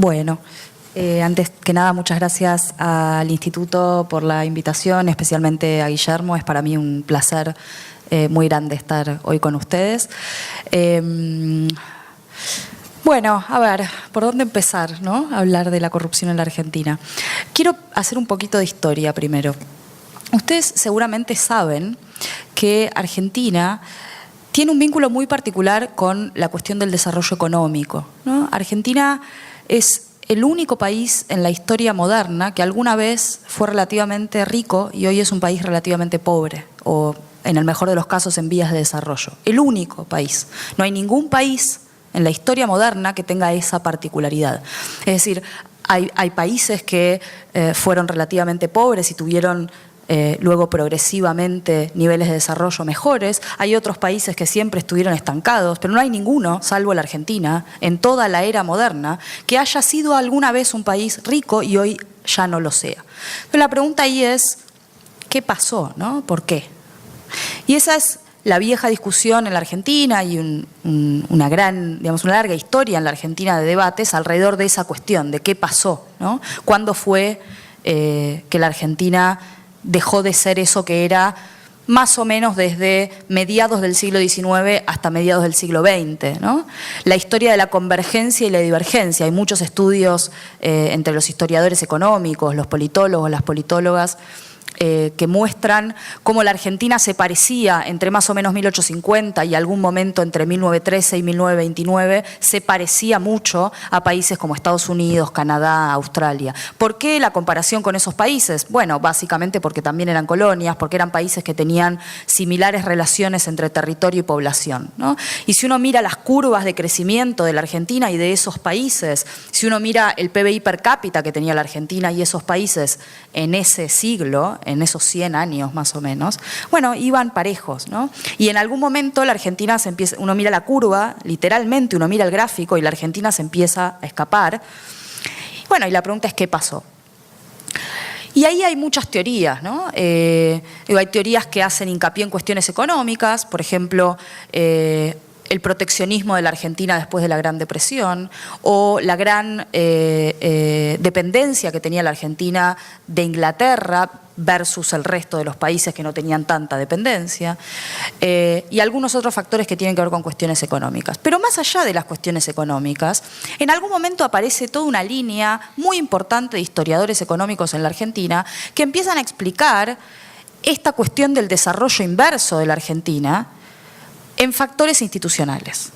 Bueno, antes que nada, muchas gracias al Instituto por la invitación, especialmente a Guillermo. Es para mí un placer muy grande estar hoy con ustedes. Bueno, a ver, ¿por dónde empezar, no? A hablar de la corrupción en la Argentina. Quiero hacer un poquito de historia primero. Ustedes seguramente saben que Argentina tiene un vínculo muy particular con la cuestión del desarrollo económico, ¿no? Argentina es el único país en la historia moderna que alguna vez fue relativamente rico y hoy es un país relativamente pobre, o en el mejor de los casos en vías de desarrollo. El único país. No hay ningún país en la historia moderna que tenga esa particularidad. Es decir, hay países que fueron relativamente pobres y tuvieron luego progresivamente niveles de desarrollo mejores. Hay otros países que siempre estuvieron estancados, pero no hay ninguno, salvo la Argentina, en toda la era moderna, que haya sido alguna vez un país rico y hoy ya no lo sea. Pero la pregunta ahí es, ¿qué pasó, no? ¿Por qué? Y esa es la vieja discusión en la Argentina y una larga historia en la Argentina de debates alrededor de esa cuestión, de qué pasó, ¿no? ¿Cuándo fue que la Argentina dejó de ser eso que era más o menos desde mediados del siglo XIX hasta mediados del siglo XX, ¿no? La historia de la convergencia y la divergencia. Hay muchos estudios entre los historiadores económicos, los politólogos, las politólogas, que muestran cómo la Argentina se parecía entre más o menos 1850 y algún momento entre 1913 y 1929, se parecía mucho a países como Estados Unidos, Canadá, Australia. ¿Por qué la comparación con esos países? Bueno, básicamente porque también eran colonias, porque eran países que tenían similares relaciones entre territorio y población, ¿no? Y si uno mira las curvas de crecimiento de la Argentina y de esos países, si uno mira el PBI per cápita que tenía la Argentina y esos países en ese siglo, en esos 100 años más o menos, bueno, iban parejos, ¿no? Y en algún momento la Argentina se empieza, uno mira la curva, literalmente uno mira el gráfico y la Argentina se empieza a escapar. Bueno, y la pregunta es ¿qué pasó? Y ahí hay muchas teorías, ¿no? Hay teorías que hacen hincapié en cuestiones económicas, por ejemplo, el proteccionismo de la Argentina después de la Gran Depresión o la gran dependencia que tenía la Argentina de Inglaterra versus el resto de los países que no tenían tanta dependencia, y algunos otros factores que tienen que ver con cuestiones económicas. Pero más allá de las cuestiones económicas, en algún momento aparece toda una línea muy importante de historiadores económicos en la Argentina que empiezan a explicar esta cuestión del desarrollo inverso de la Argentina en factores institucionales,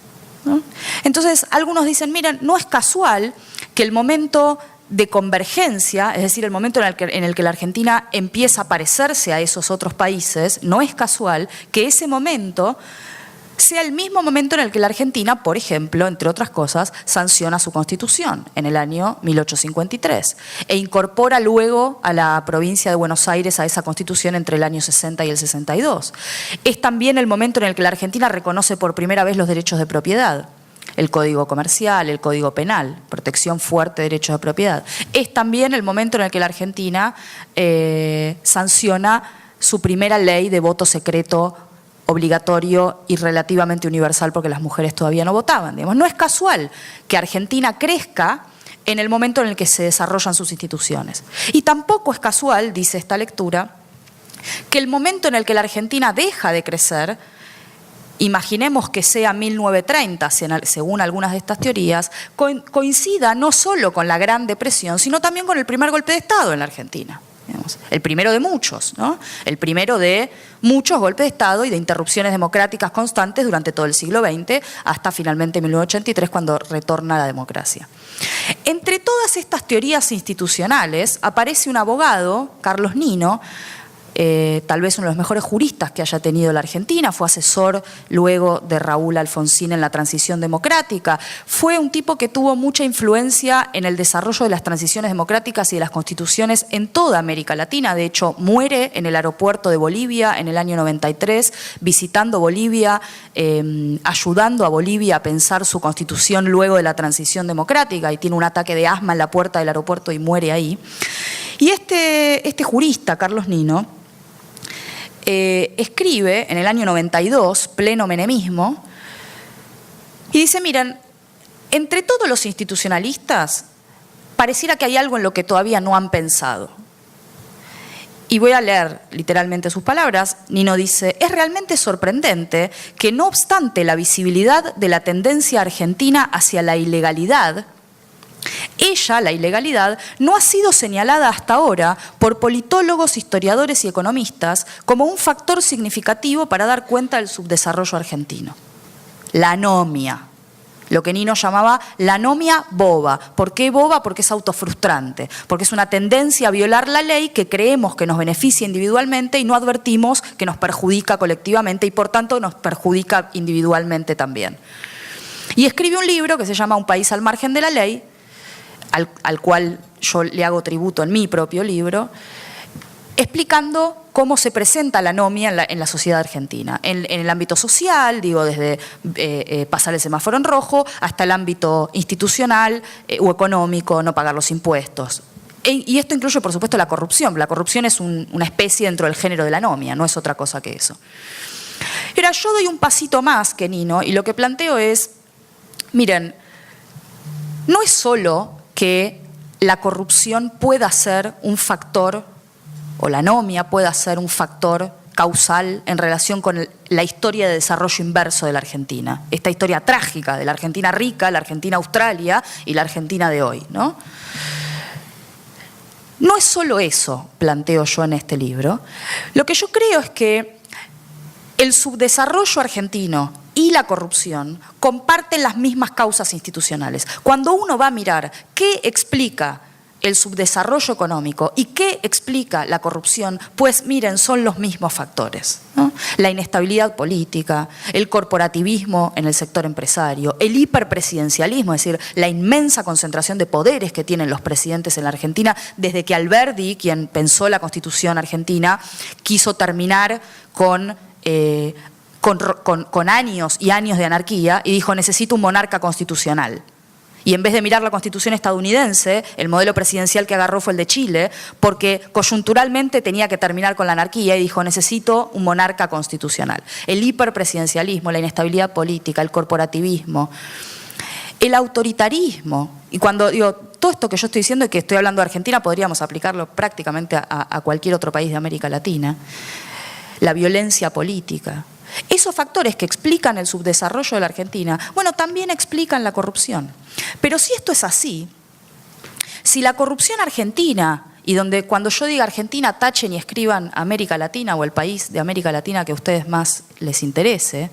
¿no? Entonces, algunos dicen, miren, no es casual que el momento de convergencia, es decir, el momento en el que la Argentina empieza a parecerse a esos otros países, no es casual que ese momento sea el mismo momento en el que la Argentina, por ejemplo, entre otras cosas, sanciona su constitución en el año 1853 e incorpora luego a la provincia de Buenos Aires a esa constitución entre el año 60 y el 62. Es también el momento en el que la Argentina reconoce por primera vez los derechos de propiedad. El Código Comercial, el Código Penal, protección fuerte de derechos de propiedad. Es también el momento en el que la Argentina sanciona su primera ley de voto secreto obligatorio y relativamente universal porque las mujeres todavía no votaban. Digamos. No es casual que Argentina crezca en el momento en el que se desarrollan sus instituciones. Y tampoco es casual, dice esta lectura, que el momento en el que la Argentina deja de crecer, imaginemos que sea 1930, según algunas de estas teorías, coincida no solo con la Gran Depresión, sino también con el primer golpe de Estado en la Argentina. Digamos, el primero de muchos, ¿no? El primero de muchos golpes de Estado y de interrupciones democráticas constantes durante todo el siglo XX, hasta finalmente 1983, cuando retorna la democracia. Entre todas estas teorías institucionales aparece un abogado, Carlos Nino, tal vez uno de los mejores juristas que haya tenido la Argentina, fue asesor luego de Raúl Alfonsín en la transición democrática, fue un tipo que tuvo mucha influencia en el desarrollo de las transiciones democráticas y de las constituciones en toda América Latina. De hecho, muere en el aeropuerto de Bolivia en el año 93, visitando Bolivia, ayudando a Bolivia a pensar su constitución luego de la transición democrática, y tiene un ataque de asma en la puerta del aeropuerto y muere ahí. Y este jurista, Carlos Nino, escribe en el año 92, pleno menemismo, y dice, miren, entre todos los institucionalistas pareciera que hay algo en lo que todavía no han pensado. Y voy a leer literalmente sus palabras. Nino dice: es realmente sorprendente que no obstante la visibilidad de la tendencia argentina hacia la ilegalidad, ella, la ilegalidad, no ha sido señalada hasta ahora por politólogos, historiadores y economistas como un factor significativo para dar cuenta del subdesarrollo argentino. La anomia. Lo que Nino llamaba la anomia boba. ¿Por qué boba? Porque es autofrustrante, porque es una tendencia a violar la ley que creemos que nos beneficia individualmente y no advertimos que nos perjudica colectivamente y por tanto nos perjudica individualmente también. Y escribe un libro que se llama Un país al margen de la ley, al cual yo le hago tributo en mi propio libro, explicando cómo se presenta la anomia en la sociedad argentina, en el ámbito social, digo, desde pasar el semáforo en rojo hasta el ámbito institucional o económico, no pagar los impuestos. Y esto incluye, por supuesto, la corrupción. La corrupción es una especie dentro del género de la anomia, no es otra cosa que eso. Ahora, yo doy un pasito más que Nino y lo que planteo es, miren, no es solo que la corrupción pueda ser un factor, o la anomia pueda ser un factor causal en relación con la historia de desarrollo inverso de la Argentina, esta historia trágica de la Argentina rica, la Argentina Australia y la Argentina de hoy, ¿no? No es solo eso, planteo yo en este libro. Lo que yo creo es que el subdesarrollo argentino y la corrupción comparten las mismas causas institucionales. Cuando uno va a mirar qué explica el subdesarrollo económico y qué explica la corrupción, pues miren, son los mismos factores, ¿no? La inestabilidad política, el corporativismo en el sector empresario, el hiperpresidencialismo, es decir, la inmensa concentración de poderes que tienen los presidentes en la Argentina, desde que Alberdi, quien pensó la Constitución argentina, quiso terminar con años y años de anarquía y dijo: necesito un monarca constitucional. Y en vez de mirar la Constitución estadounidense, el modelo presidencial que agarró fue el de Chile, porque coyunturalmente tenía que terminar con la anarquía y dijo: necesito un monarca constitucional. El hiperpresidencialismo, la inestabilidad política, el corporativismo, el autoritarismo. Y cuando digo todo esto que yo estoy diciendo y que estoy hablando de Argentina, podríamos aplicarlo prácticamente a cualquier otro país de América Latina. La violencia política. Esos factores que explican el subdesarrollo de la Argentina, bueno, también explican la corrupción. Pero si esto es así, si la corrupción argentina, y donde cuando yo diga Argentina tachen y escriban América Latina o el país de América Latina que a ustedes más les interese,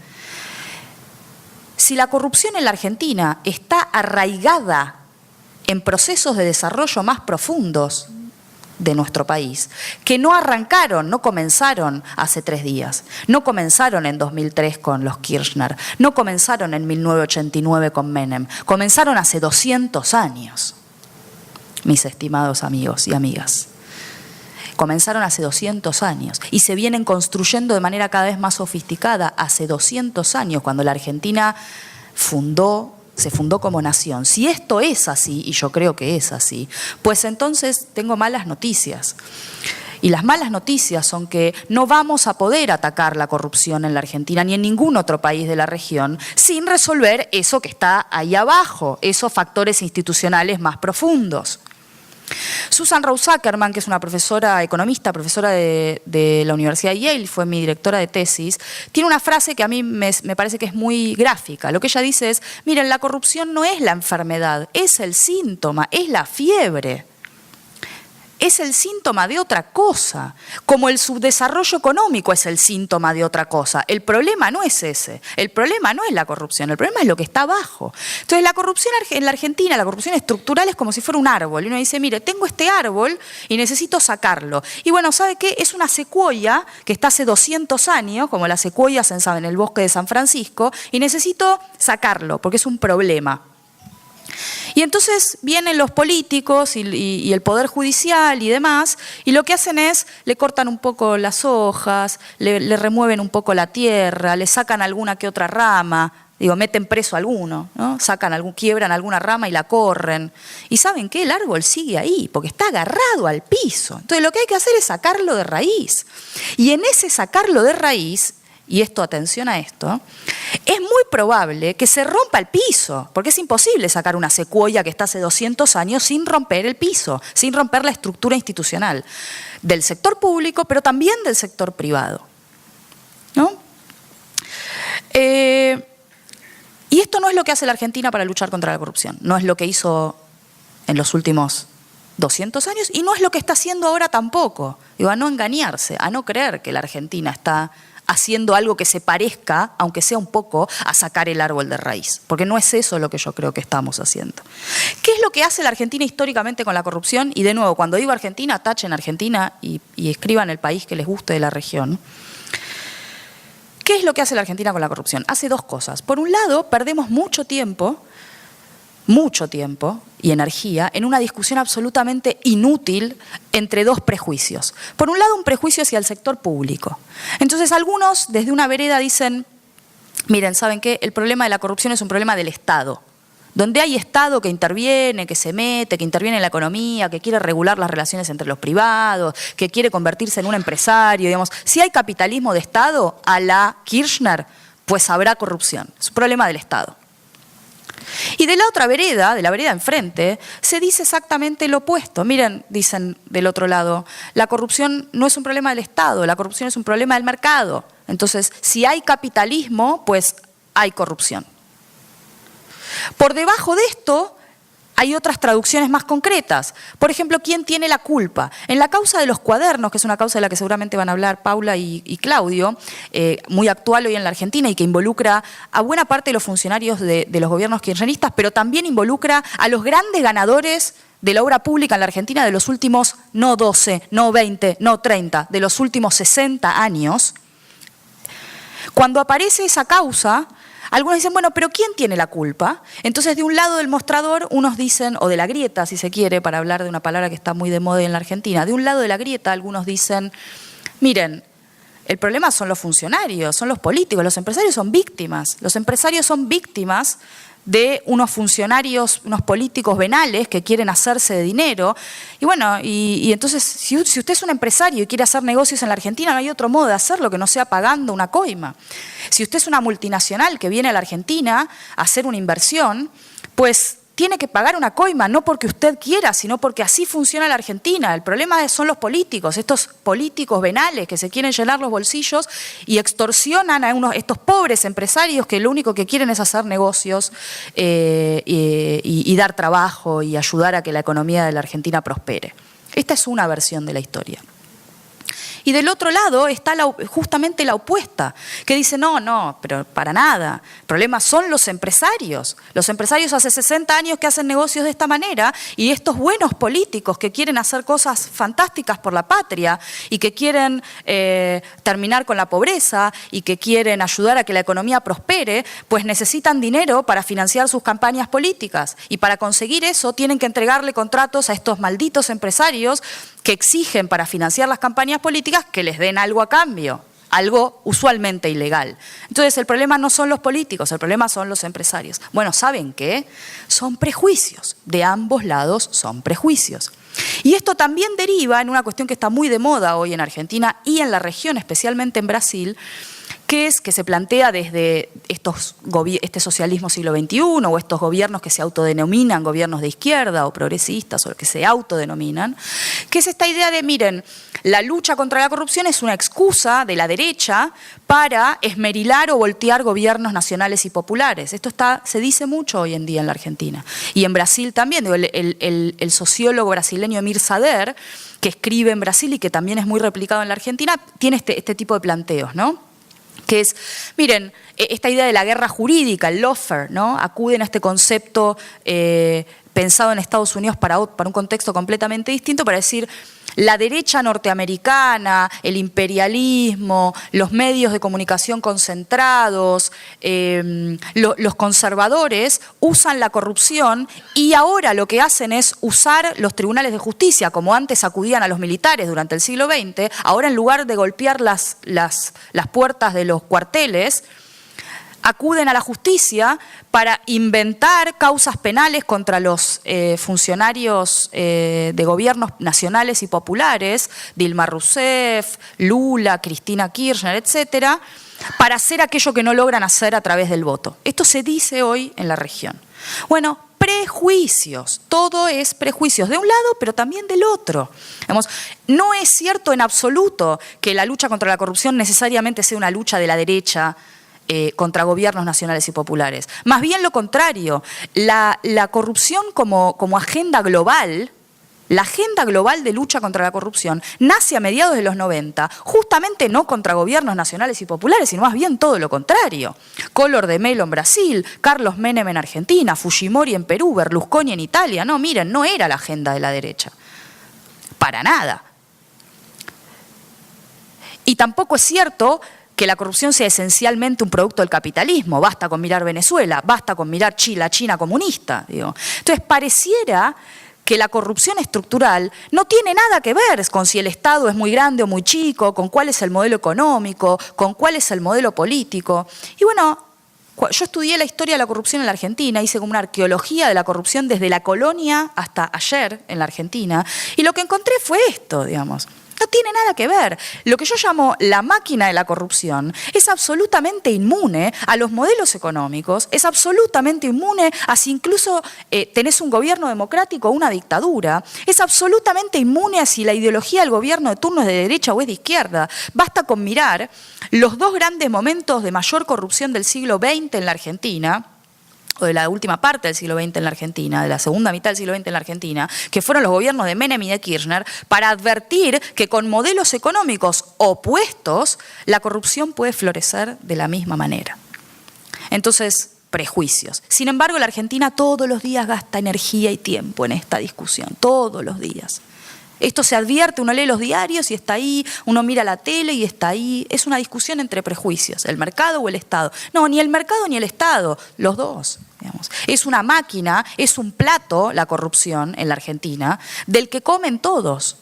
si la corrupción en la Argentina está arraigada en procesos de desarrollo más profundos de nuestro país, que no arrancaron, no comenzaron hace 3 días, no comenzaron en 2003 con los Kirchner, no comenzaron en 1989 con Menem, comenzaron hace 200 años, mis estimados amigos y amigas. Comenzaron hace 200 años y se vienen construyendo de manera cada vez más sofisticada hace 200 años, cuando la Argentina se fundó como nación. Si esto es así, y yo creo que es así, pues entonces tengo malas noticias. Y las malas noticias son que no vamos a poder atacar la corrupción en la Argentina ni en ningún otro país de la región sin resolver eso que está ahí abajo, esos factores institucionales más profundos. Susan Rose Ackerman, que es una profesora economista, profesora de la Universidad de Yale, fue mi directora de tesis, tiene una frase que a mí me parece que es muy gráfica. Lo que ella dice es: miren, la corrupción no es la enfermedad, es el síntoma, es la fiebre. Es el síntoma de otra cosa, como el subdesarrollo económico es el síntoma de otra cosa. El problema no es ese, el problema no es la corrupción, el problema es lo que está abajo. Entonces la corrupción en la Argentina, la corrupción estructural es como si fuera un árbol. Y uno dice: mire, tengo este árbol y necesito sacarlo. Y bueno, ¿sabe qué? Es una secuoya que está hace 200 años, como las secuoyas en el bosque de San Francisco, y necesito sacarlo porque es un problema. Y entonces vienen los políticos y el poder judicial y demás, y lo que hacen es, le cortan un poco las hojas, le remueven un poco la tierra, le sacan alguna que otra rama, meten preso a alguno, ¿no? Quiebran alguna rama y la corren. Y ¿saben qué? El árbol sigue ahí, porque está agarrado al piso. Entonces lo que hay que hacer es sacarlo de raíz. Y en ese sacarlo de raíz, y esto, atención a esto, es muy probable que se rompa el piso, porque es imposible sacar una secuoya que está hace 200 años sin romper el piso, sin romper la estructura institucional del sector público, pero también del sector privado, ¿no? Y esto no es lo que hace la Argentina para luchar contra la corrupción, no es lo que hizo en los últimos 200 años y no es lo que está haciendo ahora tampoco. Digo, a no engañarse, a no creer que la Argentina está haciendo algo que se parezca, aunque sea un poco, a sacar el árbol de raíz, porque no es eso lo que yo creo que estamos haciendo. ¿Qué es lo que hace la Argentina históricamente con la corrupción? Y de nuevo, cuando digo Argentina, tachen Argentina y escriban el país que les guste de la región. ¿Qué es lo que hace la Argentina con la corrupción? Hace dos cosas. Por un lado, perdemos mucho tiempo y energía en una discusión absolutamente inútil entre dos prejuicios. Por un lado, un prejuicio hacia el sector público. Entonces, algunos desde una vereda dicen, miren, ¿saben qué? El problema de la corrupción es un problema del Estado. Donde hay Estado que interviene, que se mete, que interviene en la economía, que quiere regular las relaciones entre los privados, que quiere convertirse en un empresario, digamos. Si hay capitalismo de Estado, a la Kirchner, pues habrá corrupción. Es un problema del Estado. Y de la otra vereda, de la vereda enfrente, se dice exactamente lo opuesto. Miren, dicen del otro lado, la corrupción no es un problema del Estado, la corrupción es un problema del mercado. Entonces, si hay capitalismo, pues hay corrupción. Por debajo de esto hay otras traducciones más concretas. Por ejemplo, ¿quién tiene la culpa? En la causa de los cuadernos, que es una causa de la que seguramente van a hablar Paula y Claudio, muy actual hoy en la Argentina y que involucra a buena parte de los funcionarios de los gobiernos kirchneristas, pero también involucra a los grandes ganadores de la obra pública en la Argentina de los últimos, no 12, no 20, no 30, de los últimos 60 años. Cuando aparece esa causa, algunos dicen, bueno, pero ¿quién tiene la culpa? Entonces, de un lado del mostrador, unos dicen, o de la grieta, si se quiere, para hablar de una palabra que está muy de moda en la Argentina, de un lado de la grieta, algunos dicen, miren, el problema son los funcionarios, son los políticos, los empresarios son víctimas. Los empresarios son víctimas de unos funcionarios, unos políticos venales que quieren hacerse de dinero. Y bueno, y entonces, si usted es un empresario y quiere hacer negocios en la Argentina, no hay otro modo de hacerlo que no sea pagando una coima. Si usted es una multinacional que viene a la Argentina a hacer una inversión, pues tiene que pagar una coima, no porque usted quiera, sino porque así funciona la Argentina. El problema son los políticos, estos políticos venales que se quieren llenar los bolsillos y extorsionan a estos pobres empresarios que lo único que quieren es hacer negocios y dar trabajo y ayudar a que la economía de la Argentina prospere. Esta es una versión de la historia. Y del otro lado está justamente la opuesta, que dice, no, pero para nada. El problema son los empresarios. Los empresarios hace 60 años que hacen negocios de esta manera y estos buenos políticos que quieren hacer cosas fantásticas por la patria y que quieren terminar con la pobreza y que quieren ayudar a que la economía prospere, pues necesitan dinero para financiar sus campañas políticas. Y para conseguir eso tienen que entregarle contratos a estos malditos empresarios que exigen para financiar las campañas políticas que les den algo a cambio, algo usualmente ilegal. Entonces el problema no son los políticos, el problema son los empresarios. Bueno, ¿saben qué? Son prejuicios, de ambos lados son prejuicios. Y esto también deriva en una cuestión que está muy de moda hoy en Argentina y en la región, especialmente en Brasil, que se plantea desde este socialismo siglo XXI o estos gobiernos que se autodenominan gobiernos de izquierda o progresistas o que se autodenominan, que es esta idea de, miren, la lucha contra la corrupción es una excusa de la derecha para esmerilar o voltear gobiernos nacionales y populares. Esto se dice mucho hoy en día en la Argentina. Y en Brasil también, el sociólogo brasileño Emir Sader, que escribe en Brasil y que también es muy replicado en la Argentina, tiene este tipo de planteos, ¿no? Que es, miren, esta idea de la guerra jurídica, el lawfare, ¿no? Acuden a este concepto pensado en Estados Unidos para un contexto completamente distinto, para decir, la derecha norteamericana, el imperialismo, los medios de comunicación concentrados, los conservadores usan la corrupción y ahora lo que hacen es usar los tribunales de justicia, como antes acudían a los militares durante el siglo XX, ahora en lugar de golpear las puertas de los cuarteles, acuden a la justicia para inventar causas penales contra los funcionarios de gobiernos nacionales y populares, Dilma Rousseff, Lula, Cristina Kirchner, etcétera, para hacer aquello que no logran hacer a través del voto. Esto se dice hoy en la región. Bueno, prejuicios, todo es prejuicios de un lado, pero también del otro. Digamos, no es cierto en absoluto que la lucha contra la corrupción necesariamente sea una lucha de la derecha contra gobiernos nacionales y populares. Más bien lo contrario, la corrupción como agenda global, la agenda global de lucha contra la corrupción nace a mediados de los 90, justamente no contra gobiernos nacionales y populares, sino más bien todo lo contrario. Collor de Mello en Brasil, Carlos Menem en Argentina, Fujimori en Perú, Berlusconi en Italia. No, miren, no era la agenda de la derecha. Para nada. Y tampoco es cierto que la corrupción sea esencialmente un producto del capitalismo. Basta con mirar Venezuela, basta con mirar la China comunista. Digo. Entonces, pareciera que la corrupción estructural no tiene nada que ver con si el Estado es muy grande o muy chico, con cuál es el modelo económico, con cuál es el modelo político. Y bueno, yo estudié la historia de la corrupción en la Argentina, hice como una arqueología de la corrupción desde la colonia hasta ayer en la Argentina, y lo que encontré fue esto, digamos. No tiene nada que ver. Lo que yo llamo la máquina de la corrupción es absolutamente inmune a los modelos económicos, es absolutamente inmune a si incluso tenés un gobierno democrático o una dictadura, es absolutamente inmune a si la ideología del gobierno de turno es de derecha o es de izquierda. Basta con mirar los dos grandes momentos de mayor corrupción del siglo XX en la Argentina, o de la última parte del siglo XX en la Argentina, de la segunda mitad del siglo XX en la Argentina, que fueron los gobiernos de Menem y de Kirchner, para advertir que con modelos económicos opuestos la corrupción puede florecer de la misma manera. Entonces, prejuicios. Sin embargo, la Argentina todos los días gasta energía y tiempo en esta discusión, todos los días. Esto se advierte, uno lee los diarios y está ahí, uno mira la tele y está ahí. Es una discusión entre prejuicios, el mercado o el Estado. No, ni el mercado ni el Estado, los dos. Digamos. Es una máquina, es un plato, la corrupción en la Argentina, del que comen todos.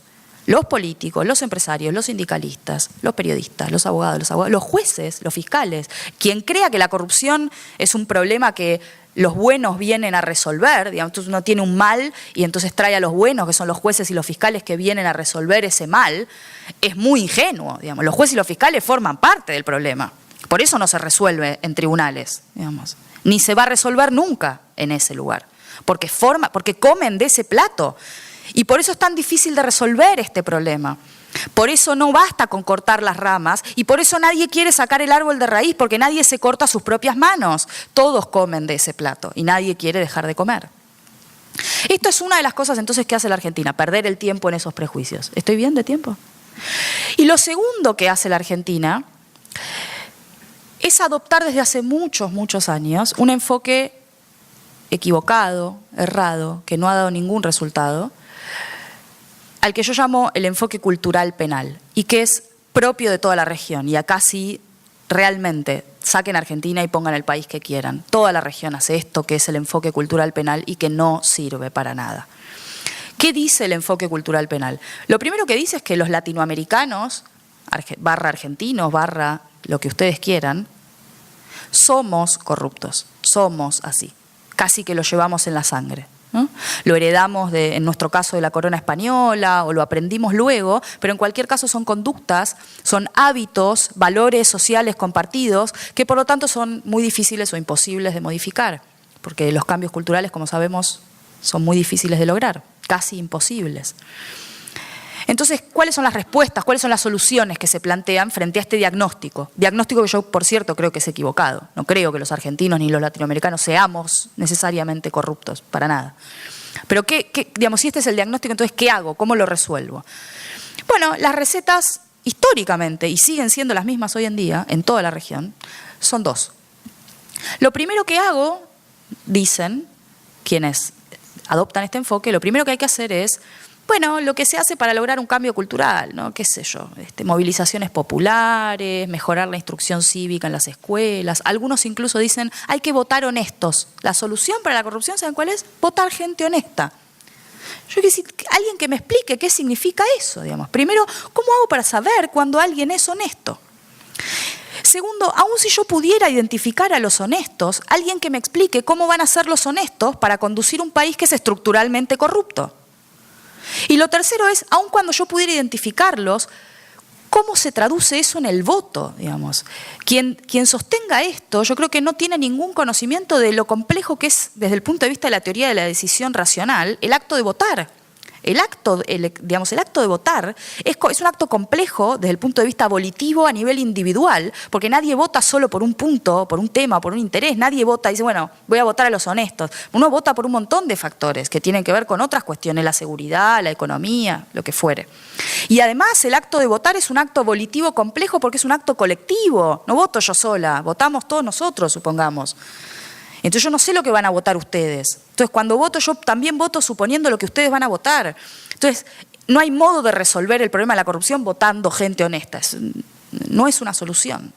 Los políticos, los empresarios, los sindicalistas, los periodistas, los abogados, los jueces, los fiscales. Quien crea que la corrupción es un problema que los buenos vienen a resolver, digamos, entonces uno tiene un mal y entonces trae a los buenos, que son los jueces y los fiscales que vienen a resolver ese mal, es muy ingenuo. Digamos. Los jueces y los fiscales forman parte del problema. Por eso no se resuelve en tribunales, digamos. Ni se va a resolver nunca en ese lugar, porque comen de ese plato. Y por eso es tan difícil de resolver este problema. Por eso no basta con cortar las ramas y por eso nadie quiere sacar el árbol de raíz, porque nadie se corta sus propias manos. Todos comen de ese plato y nadie quiere dejar de comer. Esto es una de las cosas entonces que hace la Argentina, perder el tiempo en esos prejuicios. ¿Estoy bien de tiempo? Y lo segundo que hace la Argentina es adoptar desde hace muchos, muchos años un enfoque equivocado, errado, que no ha dado ningún resultado, al que yo llamo el enfoque cultural penal, y que es propio de toda la región. Y acá sí, realmente, saquen Argentina y pongan el país que quieran. Toda la región hace esto, que es el enfoque cultural penal, y que no sirve para nada. ¿Qué dice el enfoque cultural penal? Lo primero que dice es que los latinoamericanos, barra argentinos, barra lo que ustedes quieran, somos corruptos, somos así. Casi que lo llevamos en la sangre. ¿No? Lo heredamos, en nuestro caso, de la corona española o lo aprendimos luego, pero en cualquier caso son conductas, son hábitos, valores sociales compartidos que por lo tanto son muy difíciles o imposibles de modificar, porque los cambios culturales, como sabemos, son muy difíciles de lograr, casi imposibles. Entonces, ¿cuáles son las respuestas, cuáles son las soluciones que se plantean frente a este diagnóstico? Diagnóstico que yo, por cierto, creo que es equivocado. No creo que los argentinos ni los latinoamericanos seamos necesariamente corruptos, para nada. Pero, digamos, si este es el diagnóstico, entonces, ¿qué hago? ¿Cómo lo resuelvo? Bueno, las recetas, históricamente, y siguen siendo las mismas hoy en día, en toda la región, son dos. Lo primero que hago, dicen quienes adoptan este enfoque, lo primero que hay que hacer es, bueno, lo que se hace para lograr un cambio cultural, ¿no? ¿Qué sé yo? Movilizaciones populares, mejorar la instrucción cívica en las escuelas. Algunos incluso dicen, hay que votar honestos. La solución para la corrupción, ¿saben cuál es? Votar gente honesta. Yo quiero decir, alguien que me explique qué significa eso, digamos. Primero, ¿cómo hago para saber cuando alguien es honesto? Segundo, aun si yo pudiera identificar a los honestos, alguien que me explique cómo van a ser los honestos para conducir un país que es estructuralmente corrupto. Y lo tercero es, aun cuando yo pudiera identificarlos, ¿Cómo se traduce eso en el voto, digamos? Quien sostenga esto, yo creo que no tiene ningún conocimiento de lo complejo que es, desde el punto de vista de la teoría de la decisión racional, el acto de votar. El acto de votar es un acto complejo desde el punto de vista volitivo a nivel individual, porque nadie vota solo por un punto, por un tema, por un interés. Nadie vota y dice, bueno, voy a votar a los honestos. Uno vota por un montón de factores que tienen que ver con otras cuestiones, la seguridad, la economía, lo que fuere. Y además el acto de votar es un acto volitivo complejo porque es un acto colectivo. No voto yo sola, votamos todos nosotros, supongamos. Entonces yo no sé lo que van a votar ustedes. Entonces cuando voto yo también voto suponiendo lo que ustedes van a votar. Entonces no hay modo de resolver el problema de la corrupción votando gente honesta. No es una solución.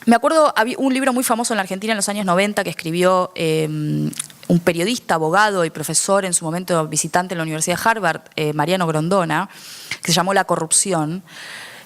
Me acuerdo, había un libro muy famoso en la Argentina en los años 90 que escribió un periodista, abogado y profesor, en su momento visitante en la Universidad de Harvard, Mariano Grondona, que se llamó La corrupción,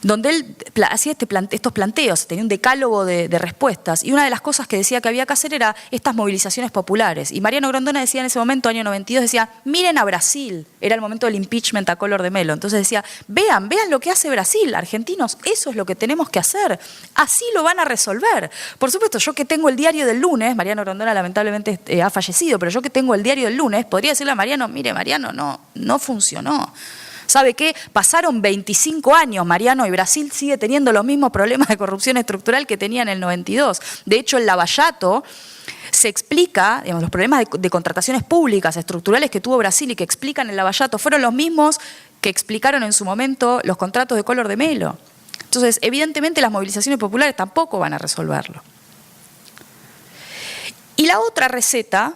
donde él hacía estos planteos, tenía un decálogo de respuestas, y una de las cosas que decía que había que hacer era estas movilizaciones populares. Y Mariano Grondona decía en ese momento, año 92, decía, miren a Brasil, era el momento del impeachment a Collor de Mello. Entonces decía, vean lo que hace Brasil, argentinos, eso es lo que tenemos que hacer, así lo van a resolver. Por supuesto, yo que tengo el diario del lunes, Mariano Grondona lamentablemente ha fallecido, pero yo que tengo el diario del lunes, podría decirle a Mariano, mire Mariano, no funcionó. ¿Sabe qué? Pasaron 25 años, Mariano, y Brasil sigue teniendo los mismos problemas de corrupción estructural que tenía en el 92. De hecho, en Lavallato se explica, digamos, los problemas de contrataciones públicas estructurales que tuvo Brasil y que explican en Lavallato fueron los mismos que explicaron en su momento los contratos de Collor de Mello. Entonces, evidentemente las movilizaciones populares tampoco van a resolverlo. Y la otra receta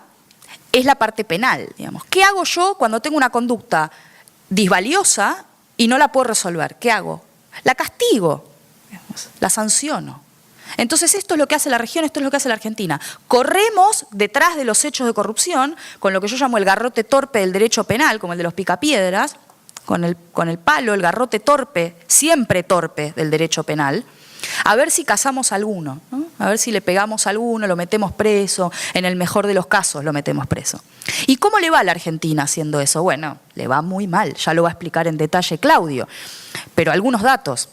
es la parte penal, digamos. ¿Qué hago yo cuando tengo una conducta disvaliosa y no la puedo resolver? ¿Qué hago? La castigo, digamos, la sanciono. Entonces esto es lo que hace la región, esto es lo que hace la Argentina. Corremos detrás de los hechos de corrupción con lo que yo llamo el garrote torpe del derecho penal, como el de los picapiedras, con el palo, el garrote torpe, siempre torpe del derecho penal, a ver si cazamos a alguno, ¿no? A ver si le pegamos a alguno, lo metemos preso, en el mejor de los casos lo metemos preso. ¿Y cómo le va a la Argentina haciendo eso? Bueno, le va muy mal, ya lo va a explicar en detalle Claudio, pero algunos datos.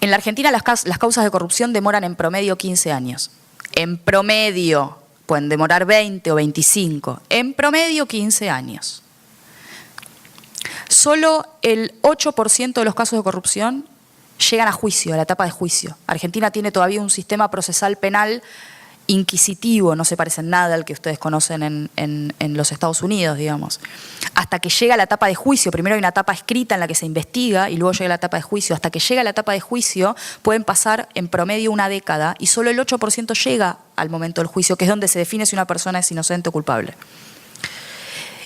En la Argentina las causas de corrupción demoran en promedio 15 años. En promedio, pueden demorar 20 o 25, en promedio 15 años. Solo el 8% de los casos de corrupción llegan a juicio, a la etapa de juicio. Argentina tiene todavía un sistema procesal penal inquisitivo, no se parece en nada al que ustedes conocen en los Estados Unidos, digamos. Hasta que llega la etapa de juicio, primero hay una etapa escrita en la que se investiga y luego llega la etapa de juicio. Hasta que llega la etapa de juicio pueden pasar en promedio una década y solo el 8% llega al momento del juicio, que es donde se define si una persona es inocente o culpable.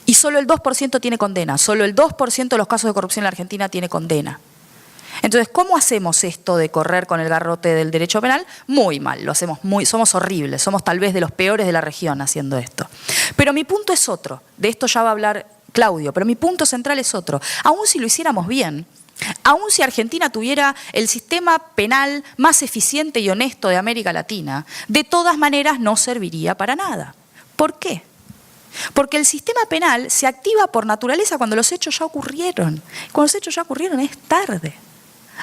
Y solo el 2% tiene condena, solo el 2% de los casos de corrupción en la Argentina tiene condena. Entonces, ¿cómo hacemos esto de correr con el garrote del derecho penal? Muy mal, lo hacemos somos horribles, somos tal vez de los peores de la región haciendo esto. Pero mi punto es otro, de esto ya va a hablar Claudio, pero mi punto central es otro. Aún si lo hiciéramos bien, aún si Argentina tuviera el sistema penal más eficiente y honesto de América Latina, de todas maneras no serviría para nada. ¿Por qué? Porque el sistema penal se activa por naturaleza cuando los hechos ya ocurrieron. Cuando los hechos ya ocurrieron es tarde.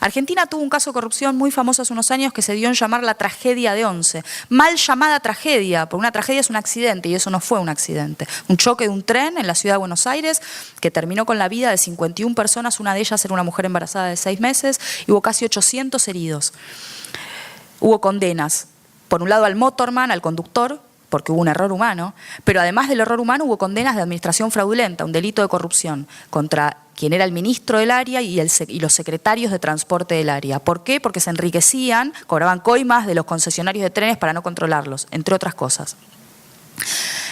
Argentina tuvo un caso de corrupción muy famoso hace unos años que se dio en llamar la tragedia de Once. Mal llamada tragedia, porque una tragedia es un accidente y eso no fue un accidente. Un choque de un tren en la ciudad de Buenos Aires que terminó con la vida de 51 personas, una de ellas era una mujer embarazada de 6 meses, y hubo casi 800 heridos. Hubo condenas, por un lado al motorman, al conductor, porque hubo un error humano, pero además del error humano hubo condenas de administración fraudulenta, un delito de corrupción, contra quien era el ministro del área y los secretarios de transporte del área. ¿Por qué? Porque se enriquecían, cobraban coimas de los concesionarios de trenes para no controlarlos, entre otras cosas.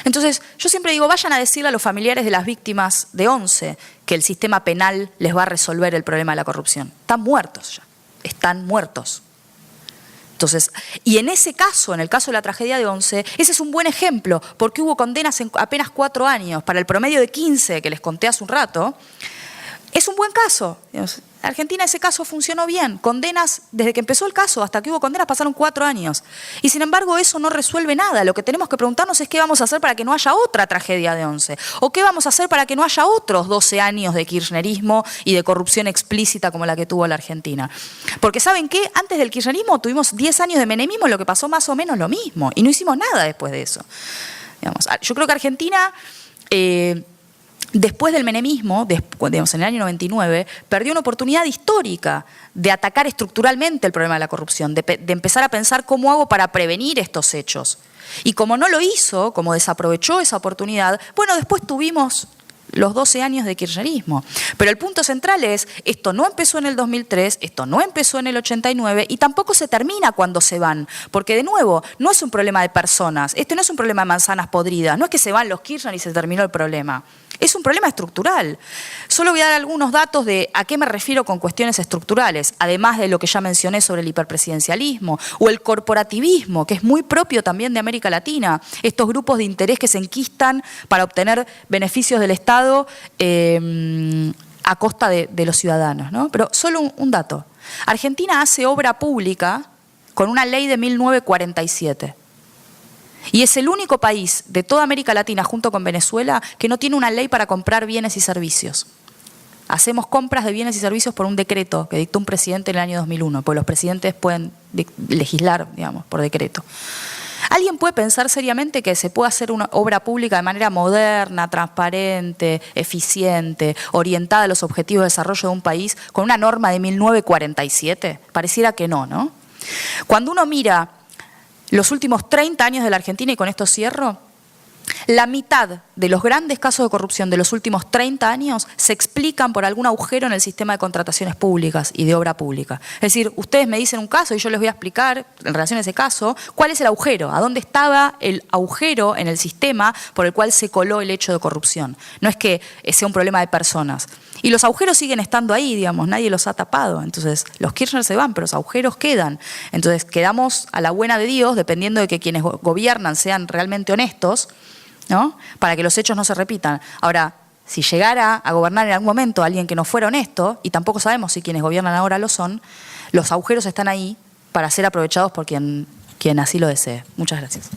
Entonces, yo siempre digo, vayan a decirle a los familiares de las víctimas de Once que el sistema penal les va a resolver el problema de la corrupción. Están muertos ya, están muertos. Entonces, y en ese caso, en el caso de la tragedia de Once, ese es un buen ejemplo, porque hubo condenas en apenas 4 años, para el promedio de 15 que les conté hace un rato. Es un buen caso. Argentina ese caso funcionó bien. Condenas, desde que empezó el caso hasta que hubo condenas pasaron 4 años. Y sin embargo eso no resuelve nada. Lo que tenemos que preguntarnos es qué vamos a hacer para que no haya otra tragedia de 11. O qué vamos a hacer para que no haya otros 12 años de kirchnerismo y de corrupción explícita como la que tuvo la Argentina. Porque ¿saben qué? Antes del kirchnerismo tuvimos 10 años de menemismo, lo que pasó más o menos lo mismo. Y no hicimos nada después de eso. Digamos, yo creo que Argentina... después del menemismo, digamos, en el año 99, perdió una oportunidad histórica de atacar estructuralmente el problema de la corrupción, de empezar a pensar cómo hago para prevenir estos hechos. Y como no lo hizo, como desaprovechó esa oportunidad, bueno, después tuvimos los 12 años de kirchnerismo. Pero el punto central es, esto no empezó en el 2003, esto no empezó en el 89 y tampoco se termina cuando se van. Porque de nuevo, no es un problema de personas, este no es un problema de manzanas podridas, no es que se van los Kirchner y se terminó el problema. Es un problema estructural. Solo voy a dar algunos datos de a qué me refiero con cuestiones estructurales, además de lo que ya mencioné sobre el hiperpresidencialismo o el corporativismo, que es muy propio también de América Latina. Estos grupos de interés que se enquistan para obtener beneficios del Estado a costa de los ciudadanos, ¿no? Pero solo un dato. Argentina hace obra pública con una ley de 1947. Y es el único país de toda América Latina, junto con Venezuela, que no tiene una ley para comprar bienes y servicios. Hacemos compras de bienes y servicios por un decreto que dictó un presidente en el año 2001, porque los presidentes pueden legislar, digamos, por decreto. ¿Alguien puede pensar seriamente que se puede hacer una obra pública de manera moderna, transparente, eficiente, orientada a los objetivos de desarrollo de un país con una norma de 1947? Pareciera que no, ¿no? Cuando uno mira los últimos 30 años de la Argentina, y con esto cierro, la mitad de los grandes casos de corrupción de los últimos 30 años se explican por algún agujero en el sistema de contrataciones públicas y de obra pública. Es decir, ustedes me dicen un caso y yo les voy a explicar, en relación a ese caso, cuál es el agujero, a dónde estaba el agujero en el sistema por el cual se coló el hecho de corrupción. No es que sea un problema de personas. Y los agujeros siguen estando ahí, digamos, nadie los ha tapado. Entonces, los Kirchner se van, pero los agujeros quedan. Entonces, quedamos a la buena de Dios, dependiendo de que quienes gobiernan sean realmente honestos, ¿no? Para que los hechos no se repitan. Ahora, si llegara a gobernar en algún momento alguien que no fuera honesto, y tampoco sabemos si quienes gobiernan ahora lo son, los agujeros están ahí para ser aprovechados por quien así lo desee. Muchas gracias.